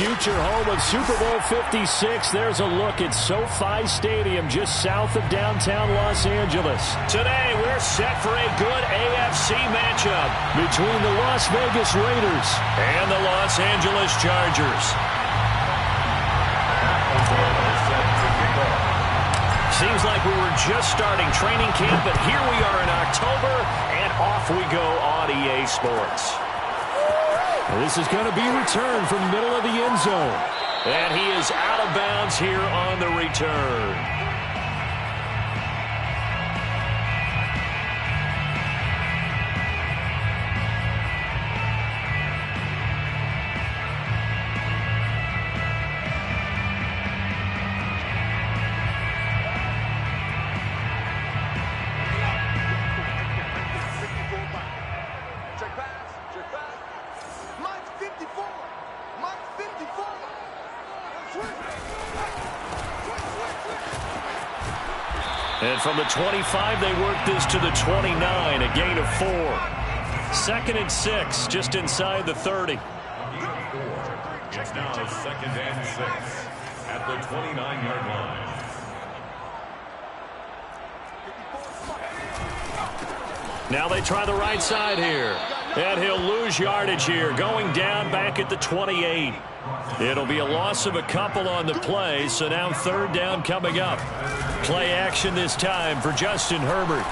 future home of Super Bowl 56. There's a look at SoFi Stadium just south of downtown Los Angeles. Today, we're set for a good AFC matchup between the Las Vegas Raiders and the Los Angeles Chargers. Seems like we were just starting training camp, but here we are in October, and off we go on EA Sports. This is going to be returned from the middle of the end zone. And he is out of bounds here on the return. And from the 25, they work this to the 29, a gain of 4. 2nd and 6, just inside the 30. It's now 2nd and 6 at the 29-yard line. Now they try the right side here. And he'll lose yardage here, going down back at the 28. It'll be a loss of a couple on the play, so now 3rd down coming up. Play action this time for Justin Herbert.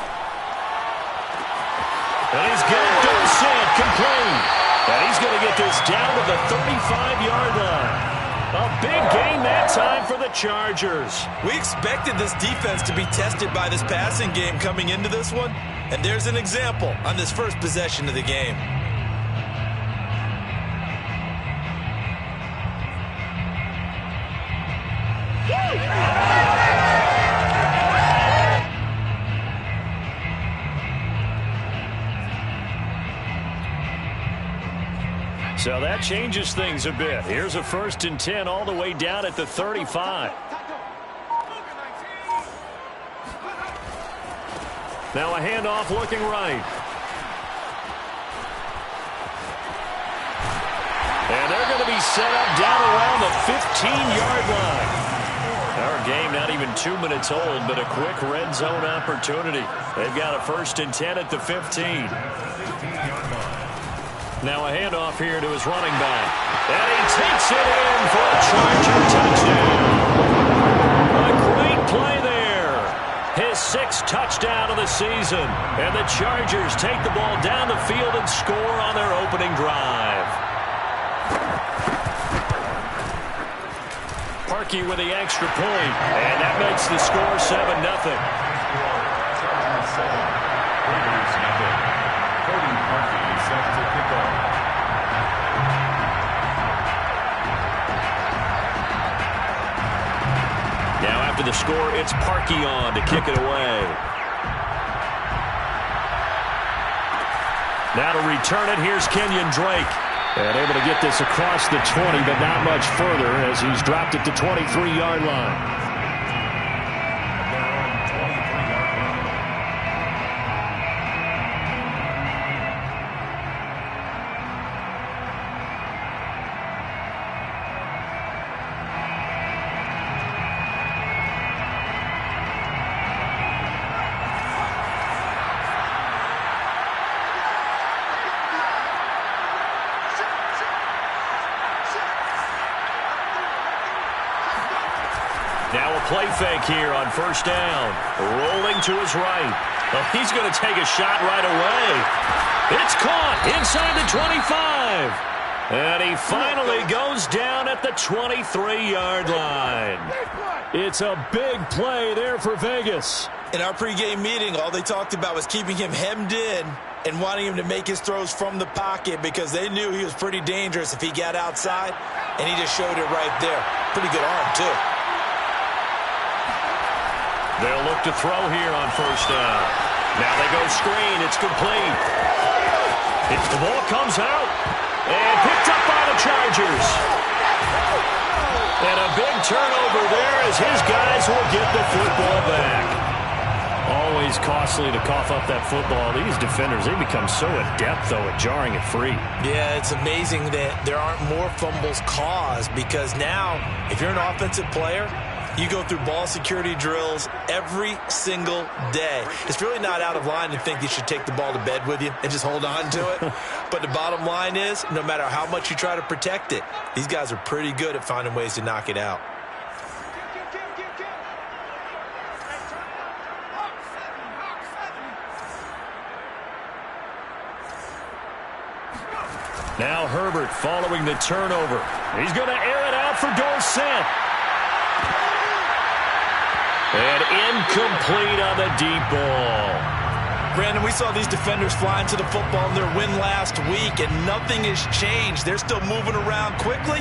And he's got Dorsett complete. And he's going to get this down to the 35-yard line. A big gain that time for the Chargers. We expected this defense to be tested by this passing game coming into this one. And there's an example on this first possession of the game. So that changes things a bit. Here's a 1st and 10 all the way down at the 35. Now a handoff looking right. And they're going to be set up down around the 15-yard line. Our game not even 2 minutes old, but a quick red zone opportunity. They've got a 1st and 10 at the 15. Now a handoff here to his running back. And he takes it in for a Charger touchdown. A great play there. His 6th touchdown of the season. And the Chargers take the ball down the field and score on their opening drive. Parkey with the extra point. And that makes the score 7-0. Now after the score, it's Parkey on to kick it away. Now to return it, here's Kenyon Drake. And able to get this across the 20, but not much further as he's dropped it to 23-yard line. Now a play fake here on 1st down. Rolling to his right. Well, he's going to take a shot right away. It's caught inside the 25. And he finally goes down at the 23-yard line. It's a big play there for Vegas. In our pregame meeting, all they talked about was keeping him hemmed in and wanting him to make his throws from the pocket because they knew he was pretty dangerous if he got outside, and he just showed it right there. Pretty good arm, too. They'll look to throw here on 1st down. Now they go screen. It's complete. The ball comes out and picked up by the Chargers. And a big turnover there as his guys will get the football back. Always costly to cough up that football. These defenders, they become so adept, though, at jarring it free. Yeah, it's amazing that there aren't more fumbles caused, because now, if you're an offensive player, you go through ball security drills every single day. It's really not out of line to think you should take the ball to bed with you and just hold on to it. But the bottom line is, no matter how much you try to protect it, these guys are pretty good at finding ways to knock it out. Now Herbert following the turnover. He's going to air it out for Dorsett. And incomplete on the deep ball. Brandon, we saw these defenders flying to the football in their win last week, and nothing has changed. They're still moving around quickly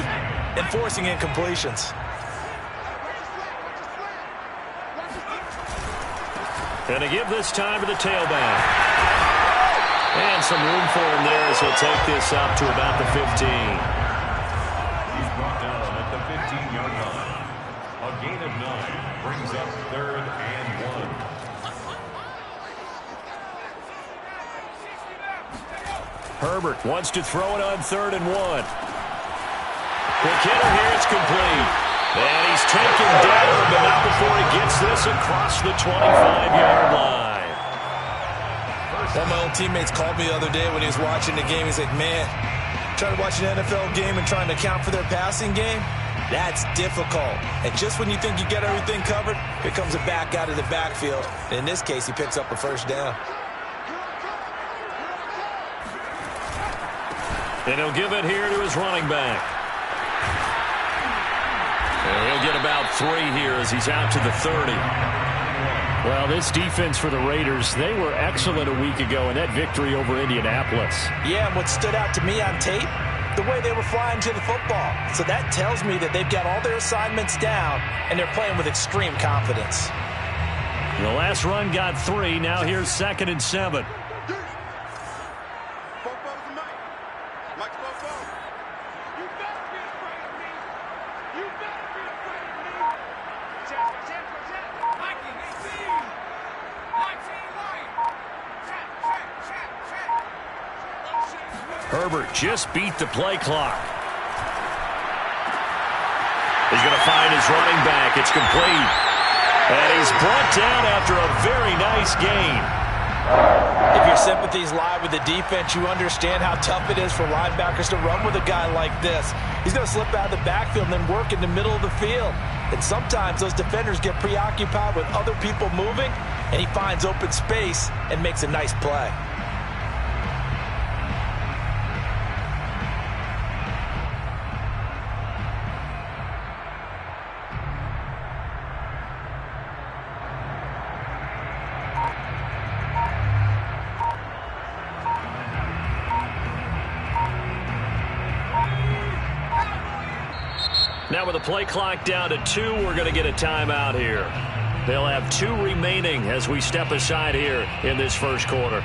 and forcing incompletions. And to give this time to the tailback. And some room for him there as he'll take this up to about the 15. He's brought down at the 15-yard line. A gain of 9 brings up 3rd and 1. Herbert wants to throw it on 3rd and 1. Quick hitter here, it's complete. And he's taken down, but not before he gets this across the 25-yard line. One of my old teammates called me the other day when he was watching the game. He's like, man, trying to watch an NFL game and trying to account for their passing game, that's difficult. And just when you think you get everything covered, here comes a back out of the backfield. And in this case, he picks up a first down. And he'll give it here to his running back. And he'll get about 3 here as he's out to the 30. Well, this defense for the Raiders, they were excellent a week ago in that victory over Indianapolis. Yeah, and what stood out to me on tape, the way they were flying to the football. So that tells me that they've got all their assignments down, and they're playing with extreme confidence. The last run got 3. Now here's 2nd and 7. Herbert just beat the play clock. He's going to find his running back. It's complete. And he's brought down after a very nice gain. If your sympathies lie with the defense, you understand how tough it is for linebackers to run with a guy like this. He's going to slip out of the backfield and then work in the middle of the field. And sometimes those defenders get preoccupied with other people moving, and he finds open space and makes a nice play. Now with the play clock down to 2, we're going to get a timeout here. They'll have 2 remaining as we step aside here in this first quarter.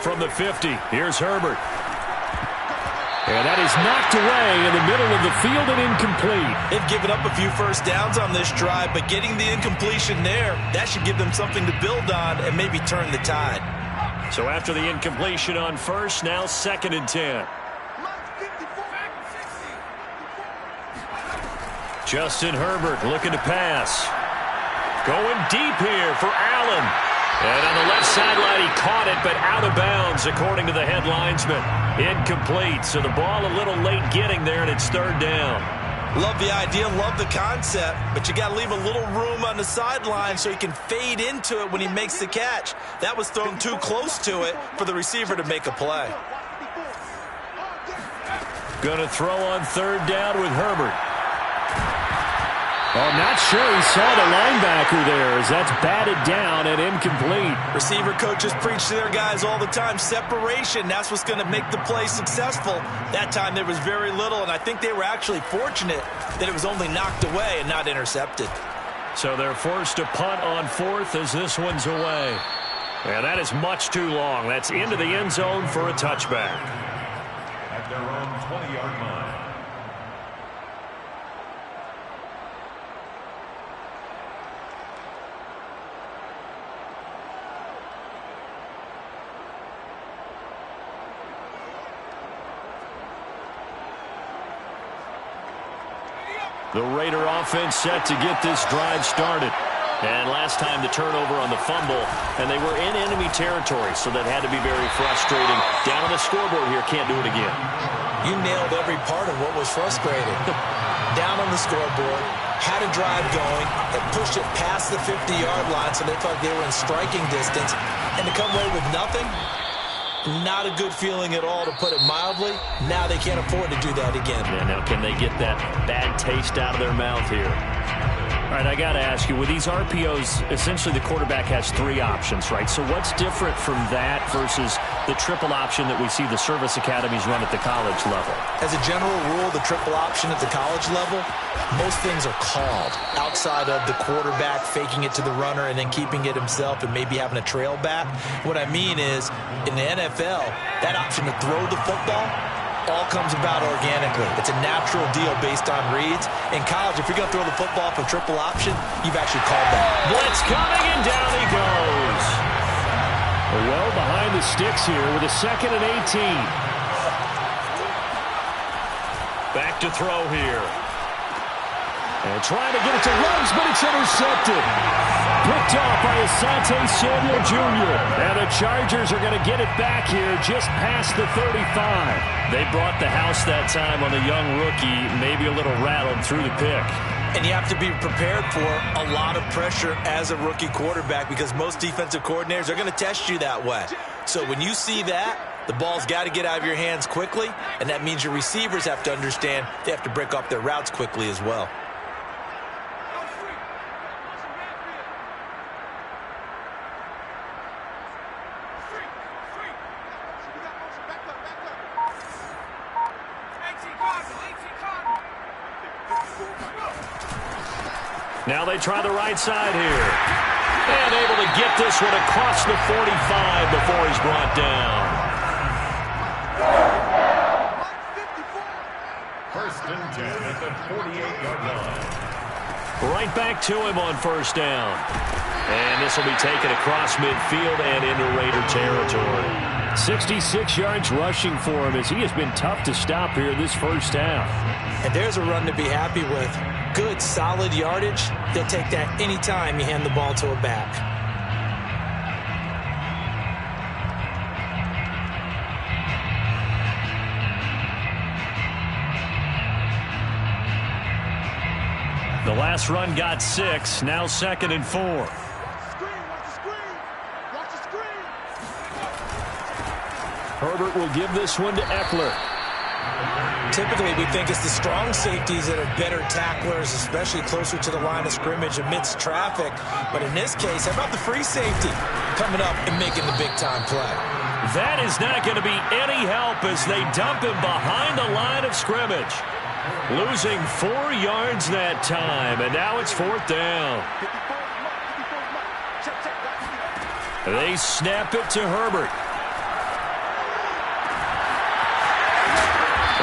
From the 50, here's Herbert. And that is knocked away in the middle of the field and incomplete. They've given up a few first downs on this drive, but getting the incompletion there, that should give them something to build on and maybe turn the tide. So after the incompletion on first, now 2nd and 10. Justin Herbert looking to pass. Going deep here for Allen. And on the left sideline, he caught it, but out of bounds, according to the head linesman. Incomplete, so the ball a little late getting there, and it's 3rd down. Love the idea, love the concept, but you got to leave a little room on the sideline so he can fade into it when he makes the catch. That was thrown too close to it for the receiver to make a play. Going to throw on 3rd down with Herbert. Oh, not sure he saw the linebacker there as that's batted down and incomplete. Receiver coaches preach to their guys all the time, separation. That's what's going to make the play successful. That time there was very little, and I think they were actually fortunate that it was only knocked away and not intercepted. So they're forced to punt on 4th as this one's away. And that is much too long. That's into the end zone for a touchback. At their own 20-yard line. The Raider offense set to get this drive started. And last time the turnover on the fumble, and they were in enemy territory, so that had to be very frustrating. Down on the scoreboard here, can't do it again. You nailed every part of what was frustrating. Down on the scoreboard, had a drive going, and pushed it past the 50-yard line so they thought they were in striking distance, and to come away with nothing, not a good feeling at all, to put it mildly. Now they can't afford to do that again. Yeah, now can they get that bad taste out of their mouth here? All right, I got to ask you, with these RPOs, essentially the quarterback has three options, right? So what's different from that versus the triple option that we see the service academies run at the college level? As a general rule, the triple option at the college level, most things are called outside of the quarterback faking it to the runner and then keeping it himself and maybe having a trail back. What I mean is, in the NFL, that option to throw the football all comes about organically. It's a natural deal based on reads. In college, if you're going to throw the football for triple option, you've actually called that. Blitz coming, and down he goes. Well behind the sticks here with a 2nd and 18. Back to throw here. And trying to get it to Ruggs, but it's intercepted. Picked off by Asante Samuel Jr. And the Chargers are going to get it back here just past the 35. They brought the house that time on the young rookie, maybe a little rattled through the pick. And you have to be prepared for a lot of pressure as a rookie quarterback because most defensive coordinators are going to test you that way. So when you see that, the ball's got to get out of your hands quickly, and that means your receivers have to understand they have to break up their routes quickly as well. Now they try the right side here. And able to get this one across the 45 before he's brought down. 1st and 10 at the 48-yard line. Right back to him on 1st down. And this will be taken across midfield and into Raider territory. 66 yards rushing for him as he has been tough to stop here this first half. And there's a run to be happy with. Good, solid yardage. They'll take that anytime you hand the ball to a back. The last run got 6, now 2nd and 4. Herbert will give this one to Eckler. Typically, we think it's the strong safeties that are better tacklers, especially closer to the line of scrimmage amidst traffic. But in this case, how about the free safety coming up and making the big-time play? That is not going to be any help as they dump him behind the line of scrimmage. Losing 4 yards that time, and now it's 4th down. They snap it to Herbert.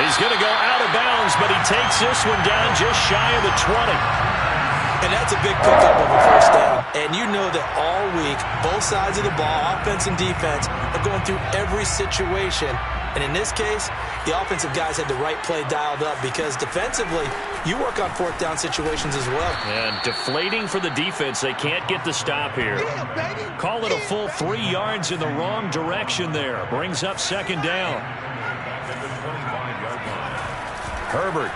He's going to go out of bounds, but he takes this one down just shy of the 20. And that's a big pickup of a 1st down. And you know that all week, both sides of the ball, offense and defense, are going through every situation. And in this case, the offensive guys had the right play dialed up because defensively, you work on 4th down situations as well. And deflating for the defense. They can't get the stop here. Call it a full 3 yards in the wrong direction there. Brings up 2nd down. Herbert.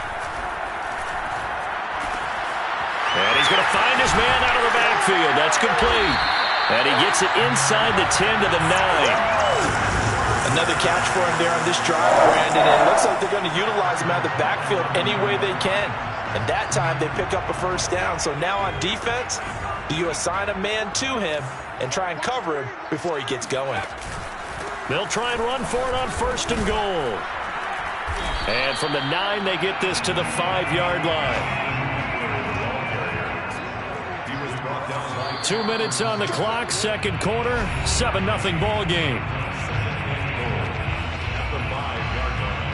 And he's going to find his man out of the backfield. That's complete. And he gets it inside the 10 to the 9. Another catch for him there on this drive, Brandon. And it looks like they're going to utilize him out of the backfield any way they can. And that time they pick up a 1st down. So now on defense, do you assign a man to him and try and cover him before he gets going? They'll try and run for it on 1st and goal. And from the 9, they get this to the 5-yard line. 2 minutes on the clock, second quarter, 7-0 ball game. At the 5-yard line.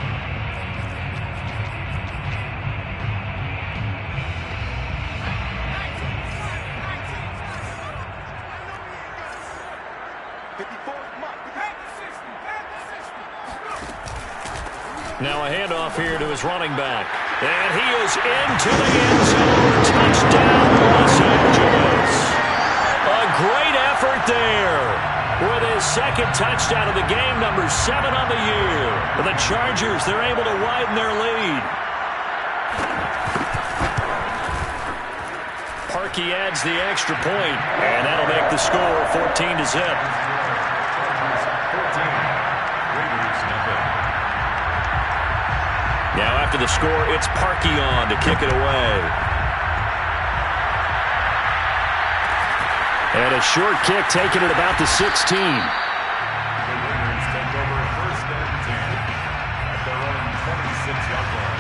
Now a handoff here to his running back. And he is into the end zone. Touchdown, Los Angeles. A great effort there. With his second touchdown of the game, number 7 on the year. For the Chargers, they're able to widen their lead. Parkey adds the extra point, and that'll make the score 14-0. Now after the score, it's Parkey on to kick it away. And a short kick taken at about the 16. The Raiders take over first and 10 at their own 26-yard line.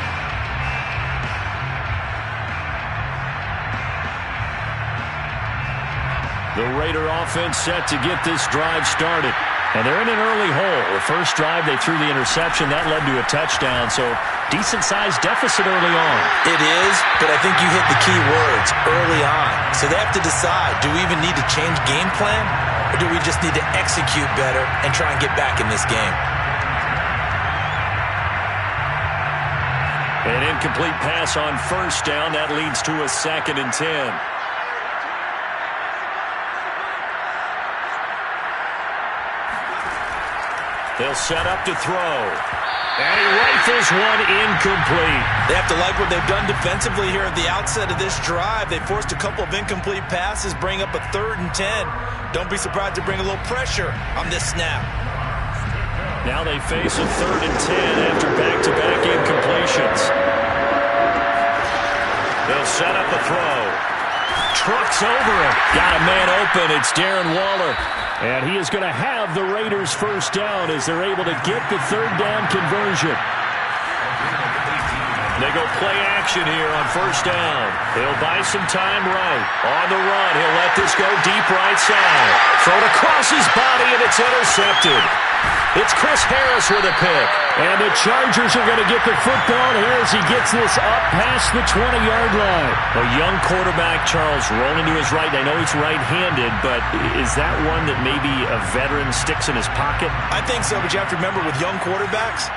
The Raider offense set to get this drive started. And they're in an early hole. The first drive, they threw the interception. That led to a touchdown, so decent-sized deficit early on. It is, but I think you hit the key words, early on. So they have to decide, do we even need to change game plan, or do we just need to execute better and try and get back in this game? An incomplete pass on first down. That leads to a 2nd and 10. They'll set up to throw. And he rifles one incomplete. They have to like what they've done defensively here at the outset of this drive. They forced a couple of incomplete passes, bring up a 3rd and 10. Don't be surprised to bring a little pressure on this snap. Now they face a 3rd and 10 after back-to-back incompletions. They'll set up a throw. Trucks over him. Got a man open. It's Darren Waller. And he is going to have the Raiders first down as they're able to get the 3rd down conversion. They go play action here on first down. He'll buy some time right. On the run, he'll let this go deep right side. Thrown across his body, and it's intercepted. It's Chris Harris with a pick. And the Chargers are going to get the football here as he gets this up past the 20-yard line. A young quarterback, Charles, rolling to his right. I know he's right-handed, but is that one that maybe a veteran sticks in his pocket? I think so, but you have to remember with young quarterbacks,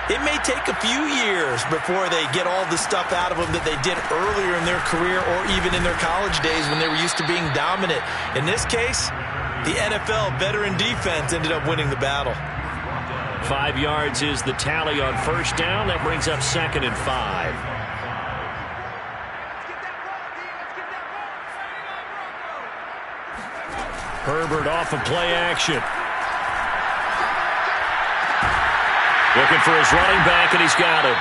it may take a few years before they get all the stuff out of them that they did earlier in their career or even in their college days when they were used to being dominant. In this case, the NFL veteran defense ended up winning the battle. 5 yards is the tally on first down. That brings up 2nd and 5. Herbert off of play action. Looking for his running back, and he's got him.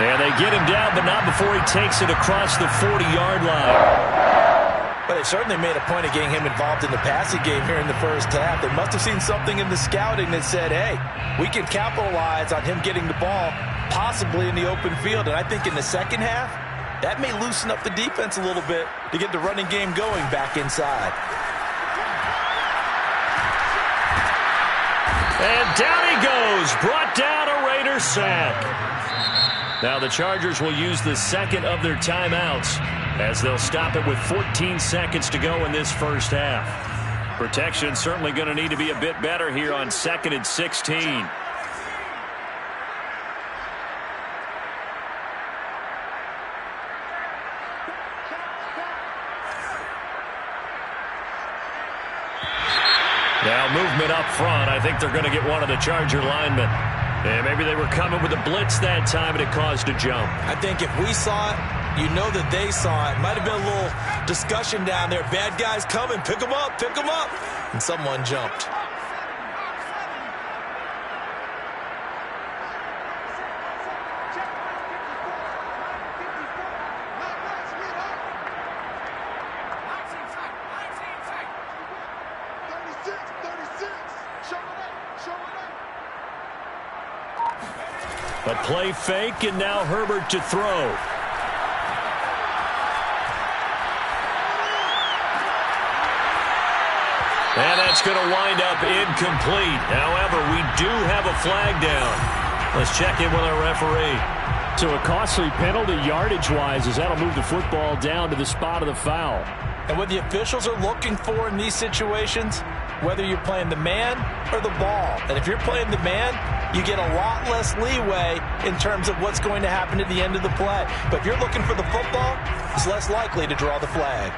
And they get him down, but not before he takes it across the 40-yard line. But they certainly made a point of getting him involved in the passing game here in the first half. They must have seen something in the scouting that said, hey, we can capitalize on him getting the ball possibly in the open field. And I think in the second half, that may loosen up the defense a little bit to get the running game going back inside. And down he goes. Brought down a Raider sack. Now the Chargers will use the second of their timeouts as they'll stop it with 14 seconds to go in this first half. Protection certainly going to need to be a bit better here on 2nd and 16. Now movement up front. I think they're going to get one of the Charger linemen. And maybe they were coming with a blitz that time and it caused a jump. I think if we saw it, you know that they saw it. Might have been a little discussion down there. Bad guys coming. Pick them up. Pick them up. And someone jumped. A play fake, and now Herbert to throw. That's going to wind up incomplete. However, we do have a flag down. Let's check in with our referee. So a costly penalty yardage-wise, as that'll move the football down to the spot of the foul. And what the officials are looking for in these situations, whether you're playing the man or the ball. And if you're playing the man, you get a lot less leeway in terms of what's going to happen at the end of the play. But if you're looking for the football, it's less likely to draw the flag.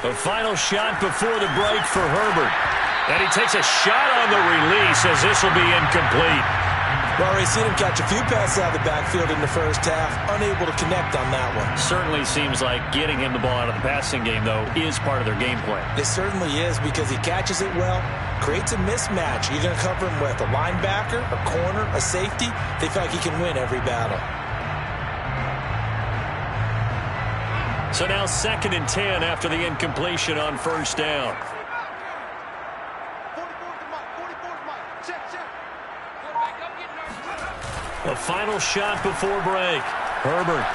The final shot before the break for Herbert. And he takes a shot on the release as this will be incomplete. Well, we've seen him catch a few passes out of the backfield in the first half, unable to connect on that one. Certainly seems like getting him the ball out of the passing game, though, is part of their game plan. It certainly is because he catches it well, creates a mismatch. You're going to cover him with a linebacker, a corner, a safety. They feel like he can win every battle. So now 2nd and 10 after the incompletion on first down. The final shot before break. Herbert.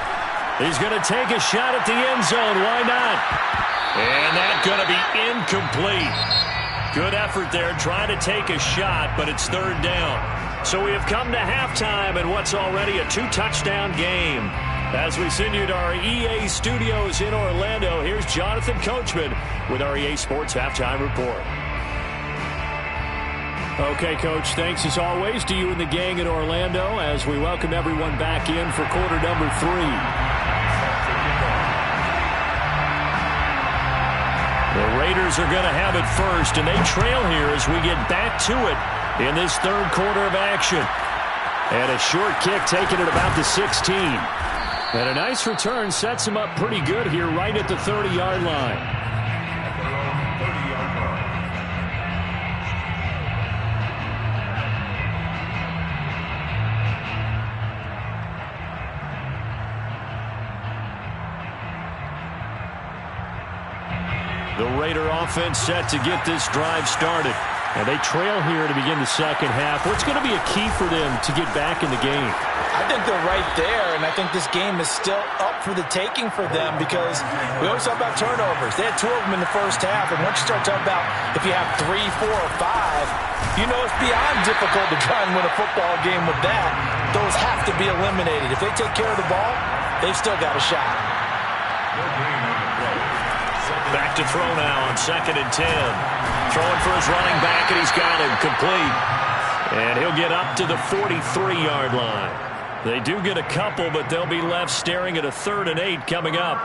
He's going to take a shot at the end zone. Why not? And that's going to be incomplete. Good effort there trying to take a shot, but it's 3rd down. So we have come to halftime in what's already a 2-touchdown game. As we send you to our EA studios in Orlando, here's Jonathan Coachman with our EA Sports Halftime Report. Okay, Coach, thanks as always to you and the gang in Orlando as we welcome everyone back in for quarter number 3. The Raiders are going to have it first, and they trail here as we get back to it in this 3rd quarter of action. And a short kick taken at about the 16. And a nice return sets him up pretty good here right at the 30-yard line. At their own 30-yard line. The Raider offense set to get this drive started. And they trail here to begin the second half. What's going to be a key for them to get back in the game? I think they're right there, and I think this game is still up for the taking for them because we always talk about turnovers. They had 2 of them in the first half, and once you start talking about if you have 3, 4, or 5, you know it's beyond difficult to try and win a football game with that. Those have to be eliminated. If they take care of the ball, they've still got a shot. Back to throw now on 2nd and 10. Throwing for his running back, and he's got him complete. And he'll get up to the 43-yard line. They do get a couple, but they'll be left staring at a 3rd and 8 coming up.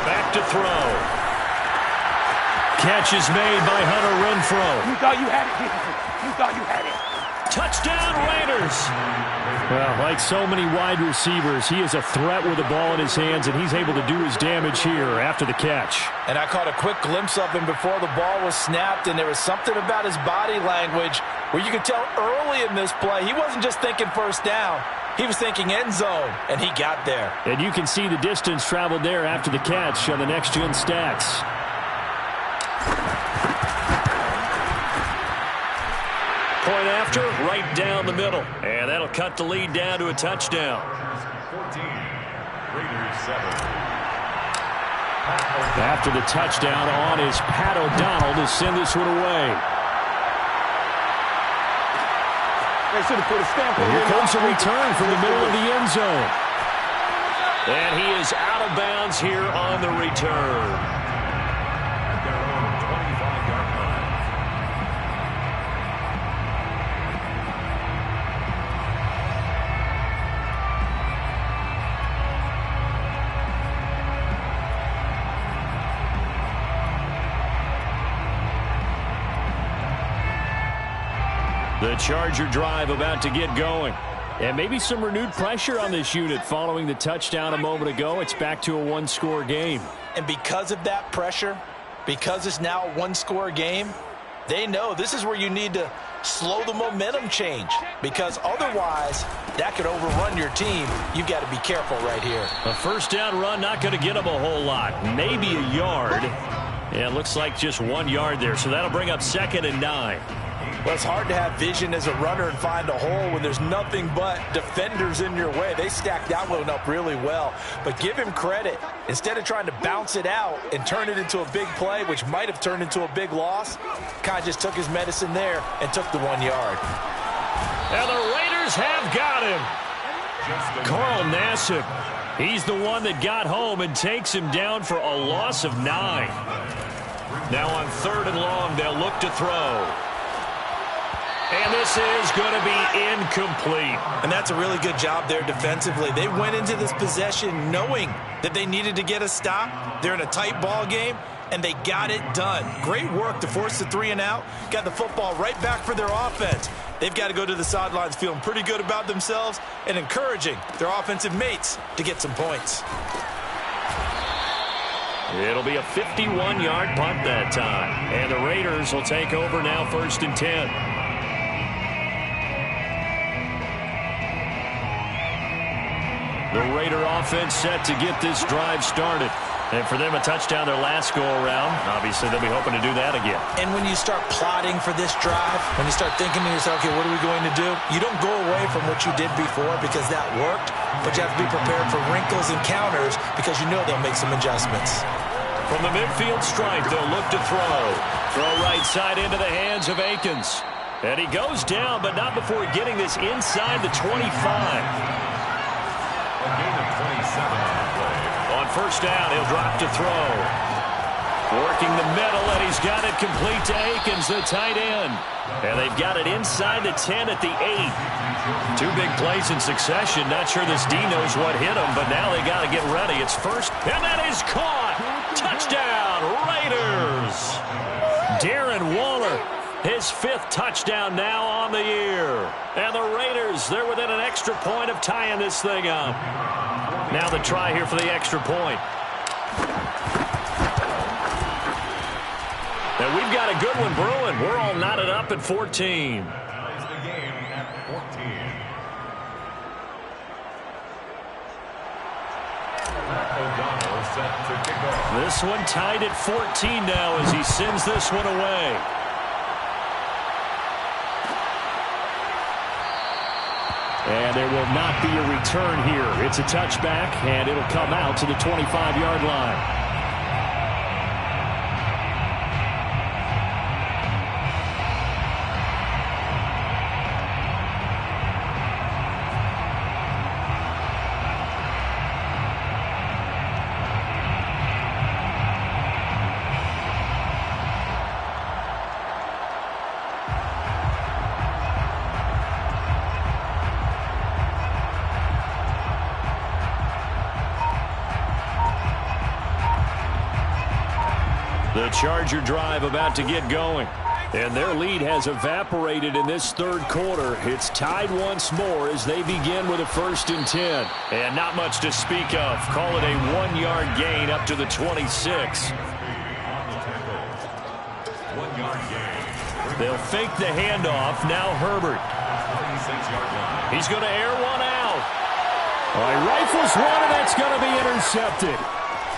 Back to throw. Catch is made by Hunter Renfrow. You thought you had it. You thought you had it. Touchdown, Raiders. Well, like so many wide receivers, he is a threat with the ball in his hands, and he's able to do his damage here after the catch. And I caught a quick glimpse of him before the ball was snapped, and there was something about his body language where you could tell early in this play he wasn't just thinking first down. He was thinking end zone, and he got there. And you can see the distance traveled there after the catch on the next-gen stats. Point after, right down the middle. And that'll cut the lead down to a touchdown. 14, Raiders 7. After the touchdown on is Pat O'Donnell to send this one away. And here comes a return from the middle of the end zone. And he is out of bounds here on the return. At their own 25-yard line. The Charger drive about to get going. And maybe some renewed pressure on this unit following the touchdown a moment ago. It's back to a 1-score game. And because of that pressure, because it's now a one-score game, they know this is where you need to slow the momentum change, because otherwise that could overrun your team. You've got to be careful right here. A first down run, not going to get them a whole lot. Maybe a yard. Yeah, it looks like just 1 yard there, so that'll bring up 2nd and 9. Well, it's hard to have vision as a runner and find a hole when there's nothing but defenders in your way. They stacked that one up really well. But give him credit. Instead of trying to bounce it out and turn it into a big play, which might have turned into a big loss, kind of just took his medicine there and took the 1 yard. And the Raiders have got him. Carl Nassib. He's the one that got home and takes him down for a loss of 9. Now on 3rd and long, they'll look to throw. And this is going to be incomplete. And that's a really good job there defensively. They went into this possession knowing that they needed to get a stop. They're in a tight ball game, and they got it done. Great work to force the 3 and out. Got the football right back for their offense. They've got to go to the sidelines feeling pretty good about themselves and encouraging their offensive mates to get some points. It'll be a 51-yard punt that time. And the Raiders will take over now 1st and 10. The Raider offense set to get this drive started. And for them, a touchdown their last go-around. Obviously, they'll be hoping to do that again. And when you start plotting for this drive, when you start thinking to yourself, okay, what are we going to do? You don't go away from what you did before because that worked, but you have to be prepared for wrinkles and counters because you know they'll make some adjustments. From the midfield stripe, they'll look to throw. Throw right side into the hands of Akins. And he goes down, but not before getting this inside the 25. A gain of 27 on the play. On 1st down, he'll drop to throw. Working the middle, and he's got it complete to Akins, the tight end. And they've got it inside the 10 at the 8. 2 big plays in succession. Not sure this D knows what hit him, but now they got to get ready. It's first, and that is caught. Touchdown, Raiders. Darren Waller, his 5th touchdown now on the year. And the Raiders, they're within an extra point of tying this thing up. Now the try here for the extra point. And we've got a good one brewing. We're all knotted up at 14. Ties the game at 14. O'Donnell set to kick off. This one tied at 14 now as he sends this one away. And there will not be a return here. It's a touchback, and it'll come out to the 25-yard line. The Charger drive about to get going. And their lead has evaporated in this 3rd quarter. It's tied once more as they begin with a 1st and 10. And not much to speak of. Call it a 1-yard gain up to the 26. They'll fake the handoff. Now Herbert. He's going to air one out. He rifles one, and that's going to be intercepted.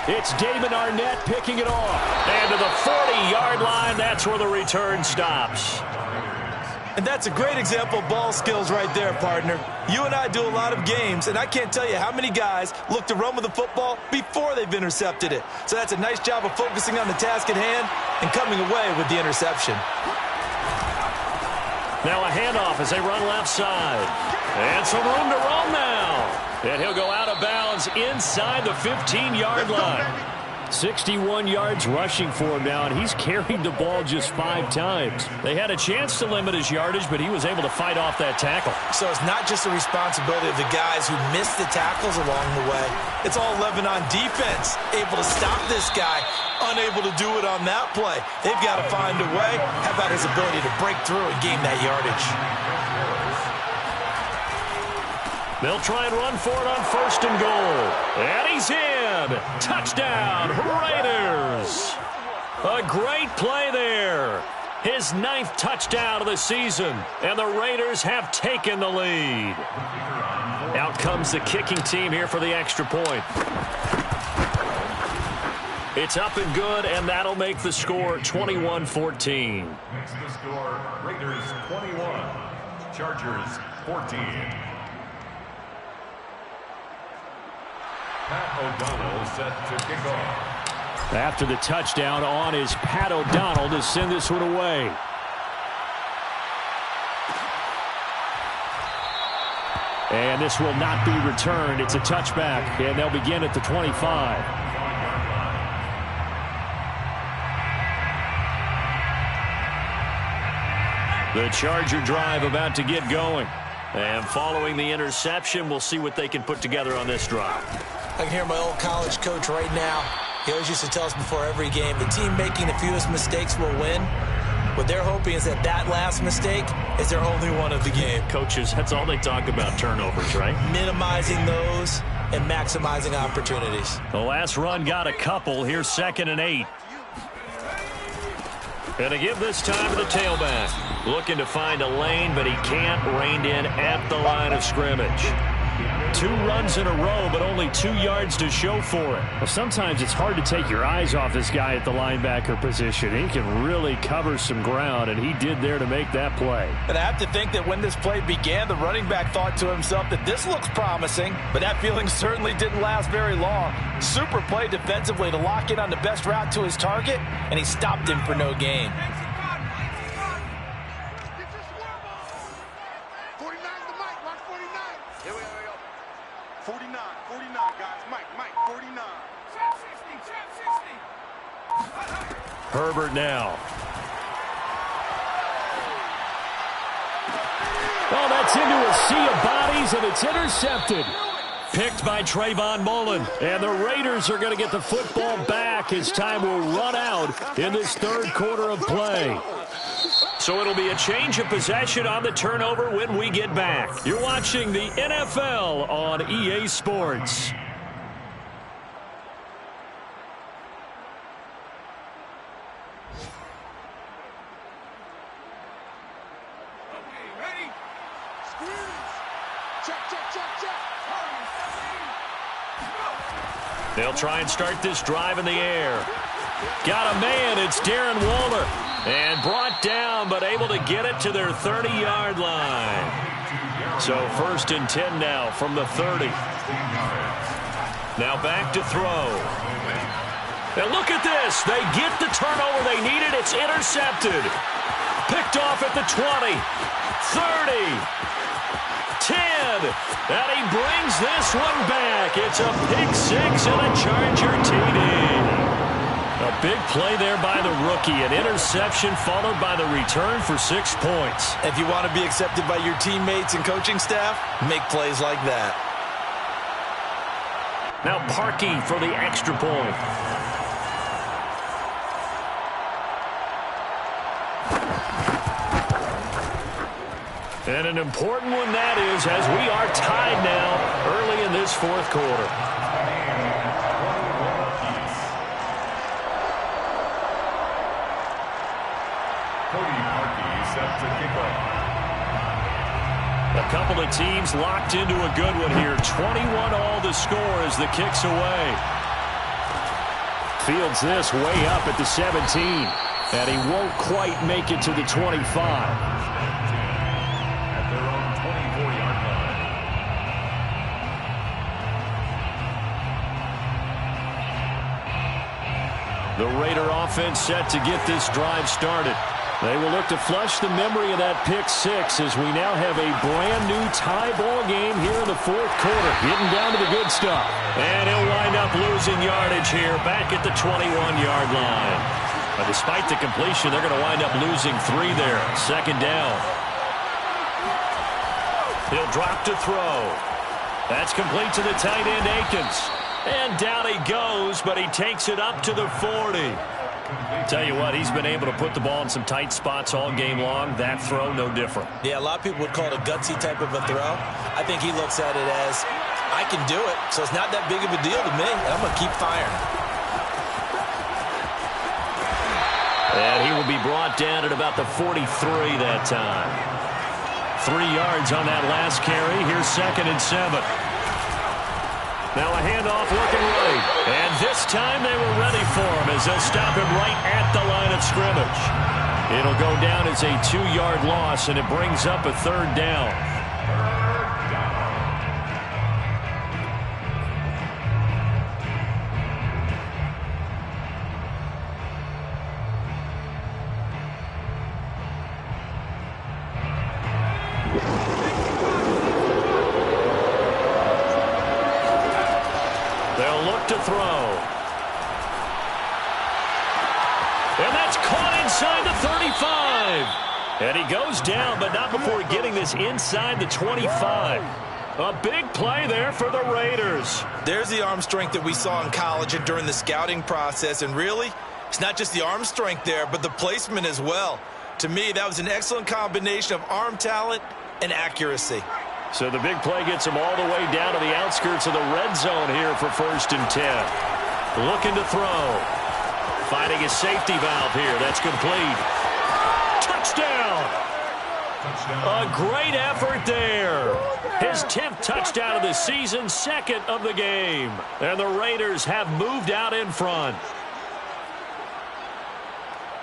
It's Damon Arnett picking it off. And to the 40-yard line, that's where the return stops. And that's a great example of ball skills right there, partner. You and I do a lot of games, and I can't tell you how many guys look to run with the football before they've intercepted it. So that's a nice job of focusing on the task at hand and coming away with the interception. Now a handoff as they run left side. And some room to roam now. And he'll go out of bounds inside the 15-yard line. 61 yards rushing for him now, and he's carried the ball just 5 times. They had a chance to limit his yardage, but he was able to fight off that tackle. So it's not just the responsibility of the guys who missed the tackles along the way. It's all Lebanon defense, able to stop this guy, unable to do it on that play. They've got to find a way. How about his ability to break through and gain that yardage? They'll try and run for it on 1st and goal. And he's in. Touchdown, Raiders. A great play there. His 9th touchdown of the season. And the Raiders have taken the lead. Out comes the kicking team here for the extra point. It's up and good, and that'll make the score 21-14. Makes the score Raiders 21, Chargers 14. Pat O'Donnell set to kick off. After the touchdown on is Pat O'Donnell to send this one away. And this will not be returned. It's a touchback, and they'll begin at the 25. The Charger drive about to get going. And following the interception, we'll see what they can put together on this drive. I can hear my old college coach right now. He always used to tell us before every game, the team making the fewest mistakes will win. What they're hoping is that last mistake is their only one of the game. Coaches, that's all they talk about, turnovers, right? Minimizing those and maximizing opportunities. The last run got a couple. Here's 2nd and 8. And to give this time to the tailback. Looking to find a lane, but he can't. Reined in at the line of scrimmage. 2 runs in a row, but only 2 yards to show for it. Well, sometimes it's hard to take your eyes off this guy at the linebacker position. He can really cover some ground, and he did there to make that play. And I have to think that when this play began, the running back thought to himself that this looks promising, but that feeling certainly didn't last very long. Super play defensively to lock in on the best route to his target, and he stopped him for no gain. 49, guys. Mike, 49. Herbert now. Oh, that's into a sea of bodies, and it's intercepted. Picked by Trayvon Mullen. And the Raiders are going to get the football back as time will run out in this 3rd quarter of play. So it'll be a change of possession on the turnover when we get back. You're watching the NFL on EA Sports. They'll try and start this drive in the air. Got a man. It's Darren Waller. And brought down, but able to get it to their 30-yard line. So 1st and 10 now from the 30. Now back to throw. And look at this. They get the turnover they needed. It's intercepted. Picked off at the 20, 30, 10. And he brings this one back. It's a pick 6 and a Charger TD. A big play there by the rookie. An interception followed by the return for 6 points. If you want to be accepted by your teammates and coaching staff, make plays like that. Now Parkey for the extra point. And an important one that is, as we are tied now early in this 4th quarter. A couple of teams locked into a good one here. 21 all to score as the kick's away. Fields this way up at the 17. And he won't quite make it to the 25. At their own 24-yard line. The Raider offense set to get this drive started. They will look to flush the memory of that pick 6 as we now have a brand-new tie ball game here in the 4th quarter. Getting down to the good stuff. And he'll wind up losing yardage here back at the 21-yard line. But despite the completion, they're going to wind up losing 3 there. 2nd down. He'll drop to throw. That's complete to the tight end, Akins. And down he goes, but he takes it up to the 40. Tell you what, he's been able to put the ball in some tight spots all game long. That throw, no different. Yeah, a lot of people would call it a gutsy type of a throw. I think he looks at it as, I can do it, so it's not that big of a deal to me, and I'm going to keep firing. And he will be brought down at about the 43 that time. 3 yards on that last carry. Here's 2nd and 7. Now a handoff looking right. And this time they were ready for him as they'll stop him right at the line of scrimmage. It'll go down as a 2-yard loss, and it brings up a 3rd down. They'll look to throw. And that's caught inside the 35. And he goes down, but not before getting this inside the 25. A big play there for the Raiders. There's the arm strength that we saw in college and during the scouting process. And really, it's not just the arm strength there, but the placement as well. To me, that was an excellent combination of arm talent and accuracy. So the big play gets him all the way down to the outskirts of the red zone here for 1st and 10. Looking to throw. Finding his safety valve here. That's complete. Touchdown! A great effort there. His 10th touchdown of the season, 2nd of the game. And the Raiders have moved out in front.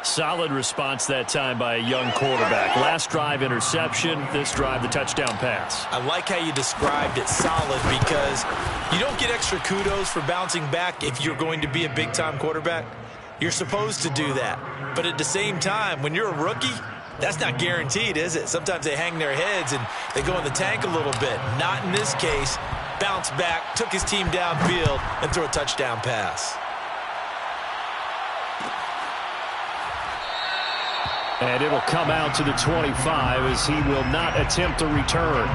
Solid response that time by a young quarterback. Last drive, interception. This drive, the touchdown pass. I like how you described it, solid, because you don't get extra kudos for bouncing back if you're going to be a big-time quarterback. You're supposed to do that. But at the same time, when you're a rookie, that's not guaranteed, is it? Sometimes they hang their heads and they go in the tank a little bit. Not in this case. Bounced back, took his team downfield, and threw a touchdown pass. And it'll come out to the 25 as he will not attempt a return.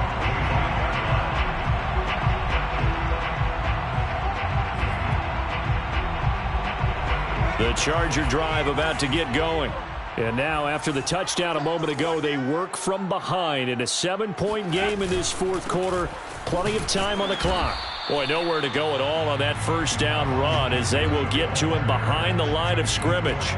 The Charger drive about to get going. And now, after the touchdown a moment ago, they work from behind in a 7-point game in this 4th quarter. Plenty of time on the clock. Boy, nowhere to go at all on that 1st down run as they will get to him behind the line of scrimmage.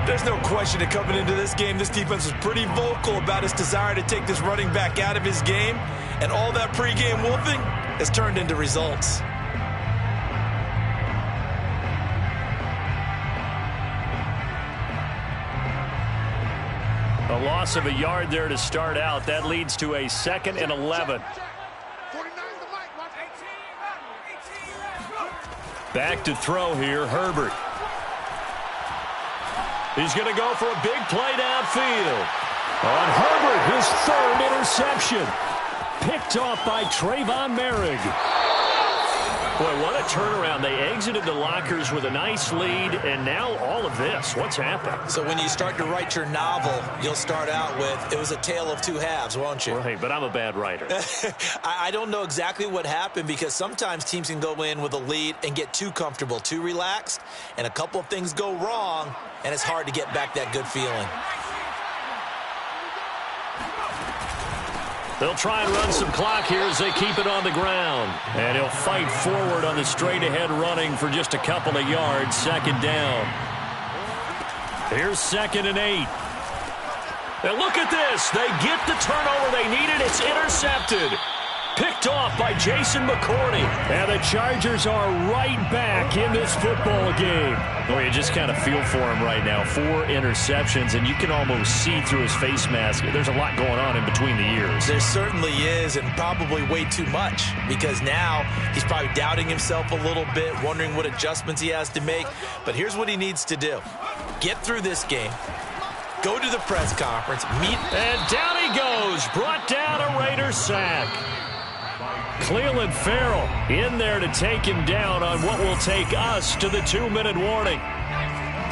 There's no question that coming into this game, this defense was pretty vocal about its desire to take this running back out of his game. And all that pregame wolfing has turned into results. A loss of a yard there to start out. That leads to a 2nd and 11. Back to throw here, Herbert. He's going to go for a big play downfield. On Herbert, his 3rd interception. Picked off by Trayvon Merrick. Boy, what a turnaround. They exited the lockers with a nice lead, and now all of this. What's happened? So when you start to write your novel, you'll start out with, it was a tale of 2 halves, won't you? Right, but I'm a bad writer. I don't know exactly what happened because sometimes teams can go in with a lead and get too comfortable, too relaxed, and a couple of things go wrong, and it's hard to get back that good feeling. They'll try and run some clock here as they keep it on the ground. And he'll fight forward on the straight-ahead running for just a couple of yards. 2nd down. Here's 2nd and 8. And look at this. They get the turnover they needed. It's intercepted. Picked off by Jason McCourty. And the Chargers are right back in this football game. Boy, you just kind of feel for him right now. 4 interceptions, and you can almost see through his face mask. There's a lot going on in between the ears. There certainly is, and probably way too much, because now he's probably doubting himself a little bit, wondering what adjustments he has to make. But here's what he needs to do. Get through this game. Go to the press conference. And down he goes. Brought down a Raider sack. Cleveland Farrell in there to take him down on what will take us to the 2-minute warning.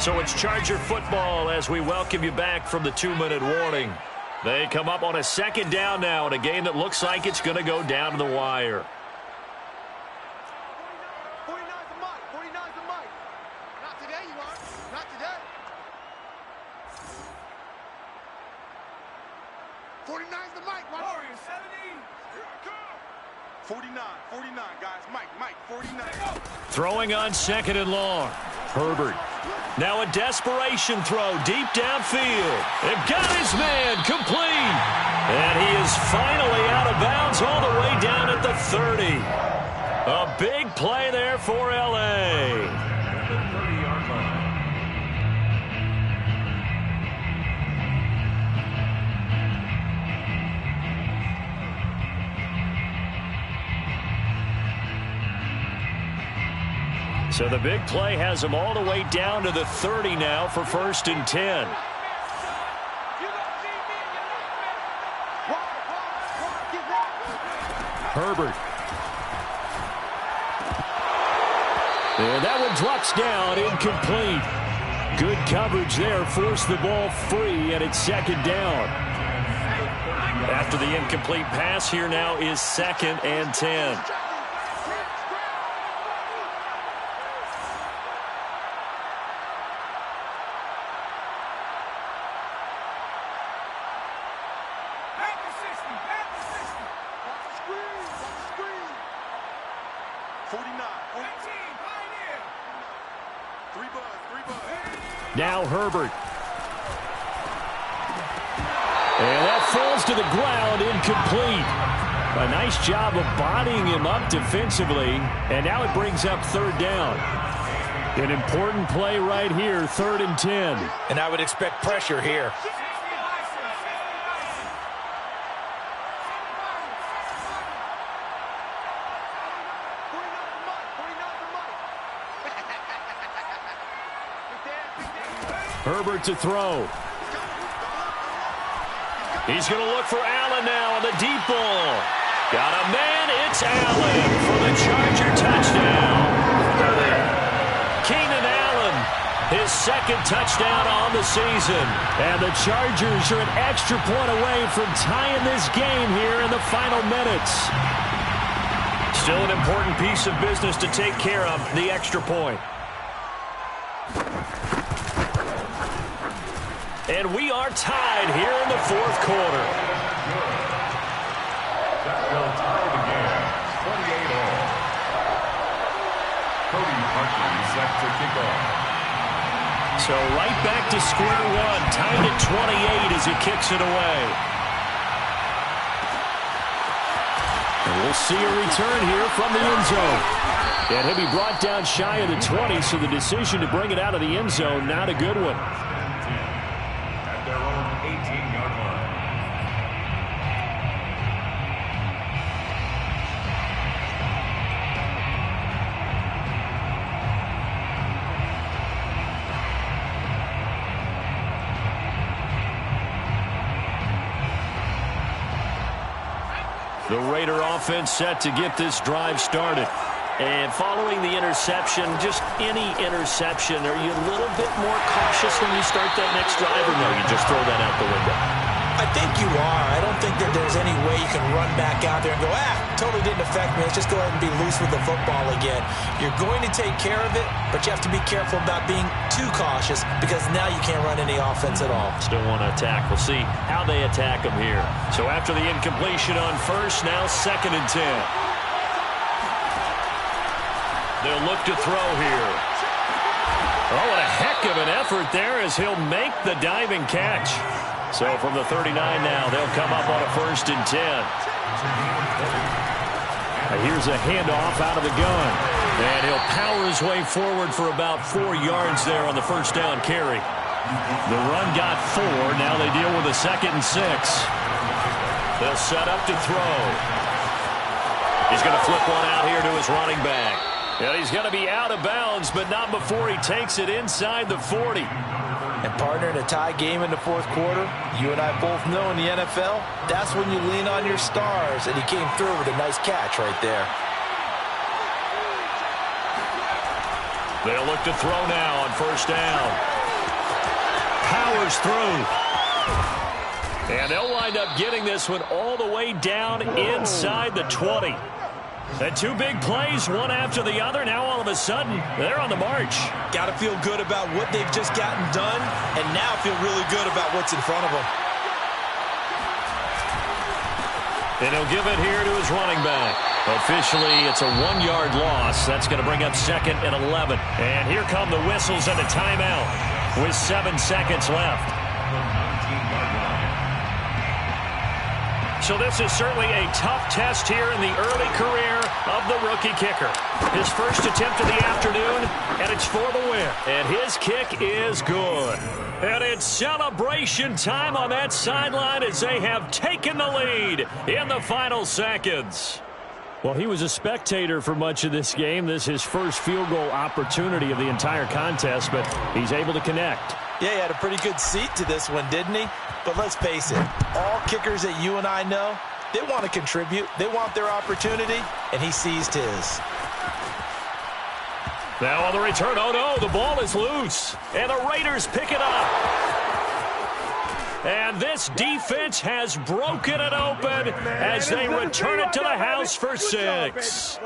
So it's Charger football as we welcome you back from the 2-minute warning. They come up on a 2nd down now in a game that looks like it's going to go down to the wire. 49's the mic. 49's the mic. Not today, you are. Not today. 49's the mic, my Warrior 70. Here I come. 49, guys. Mike, 49. Throwing on second and long. Herbert. Now a desperation throw deep downfield. They've got his man complete. And he is finally out of bounds all the way down at the 30. A big play there for L.A. So the big play has him all the way down to the 30 now for 1st and 10. Herbert. And that one drops down, incomplete. Good coverage there, forced the ball free, and it's 2nd down. After the incomplete pass, here now is 2nd and 10. Now Herbert. And that falls to the ground, incomplete. A nice job of bodying him up defensively. And now it brings up 3rd down. An important play right here, 3rd and 10. And I would expect pressure here. Herbert to throw. He's going to look for Allen now on the deep ball. Got a man, it's Allen for the Charger touchdown. Keenan Allen, his 2nd touchdown on the season. And the Chargers are an extra point away from tying this game here in the final minutes. Still an important piece of business to take care of, the extra point. And we are tied here in the 4th quarter. That will tie the game, 28-all. Cody Parkey set to kick off. So right back to square one, tied at 28 as he kicks it away. And we'll see a return here from the end zone. And he'll be brought down shy of the 20, so the decision to bring it out of the end zone, not a good one. Their own 18-yard line. The Raider offense set to get this drive started. And following the interception, just any interception, are you a little bit more cautious when you start that next drive, or no, you just throw that out the window? I think you are. I don't think that there's any way you can run back out there and go, totally didn't affect me. Let's just go ahead and be loose with the football again. You're going to take care of it, but you have to be careful about being too cautious because now you can't run any offense at all. Still want to attack. We'll see how they attack them here. So after the incompletion on 1st, now 2nd and 10. They'll look to throw here. Oh, what a heck of an effort there as he'll make the diving catch. So from the 39 now, they'll come up on a 1st and 10. Here's a handoff out of the gun. And he'll power his way forward for about 4 yards there on the 1st down carry. The run got 4. Now they deal with a 2nd and 6. They'll set up to throw. He's going to flip one out here to his running back. And he's going to be out of bounds, but not before he takes it inside the 40. And partner, in a tie game in the 4th quarter, you and I both know in the NFL, that's when you lean on your stars. And he came through with a nice catch right there. They'll look to throw now on 1st down. Powers through. And they'll wind up getting this one all the way down inside the 20. And 2 big plays, one after the other. Now all of a sudden, they're on the march. Got to feel good about what they've just gotten done, and now feel really good about what's in front of them. And he'll give it here to his running back. Officially, it's a 1-yard loss. That's going to bring up 2nd and 11. And here come the whistles and a timeout with 7 seconds left. So this is certainly a tough test here in the early career of the rookie kicker. His first attempt of the afternoon, and it's for the win. And his kick is good. And it's celebration time on that sideline as they have taken the lead in the final seconds. Well, he was a spectator for much of this game. This is his first field goal opportunity of the entire contest, but he's able to connect. Yeah, he had a pretty good seat to this one, didn't he? But let's face it, all kickers that you and I know, they want to contribute. They want their opportunity, and he seized his. Now on the return, oh no, the ball is loose. And the Raiders pick it up. And this defense has broken it open as they return it to the house for 6.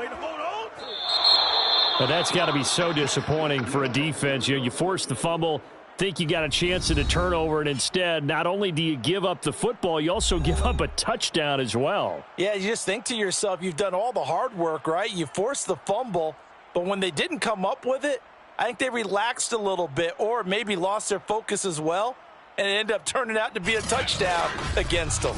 But that's got to be so disappointing for a defense. You force the fumble, think you got a chance at a turnover, and instead, not only do you give up the football, you also give up a touchdown as well. Yeah, you just think to yourself, you've done all the hard work, right? You forced the fumble, but when they didn't come up with it, I think they relaxed a little bit or maybe lost their focus as well, and it ended up turning out to be a touchdown against them.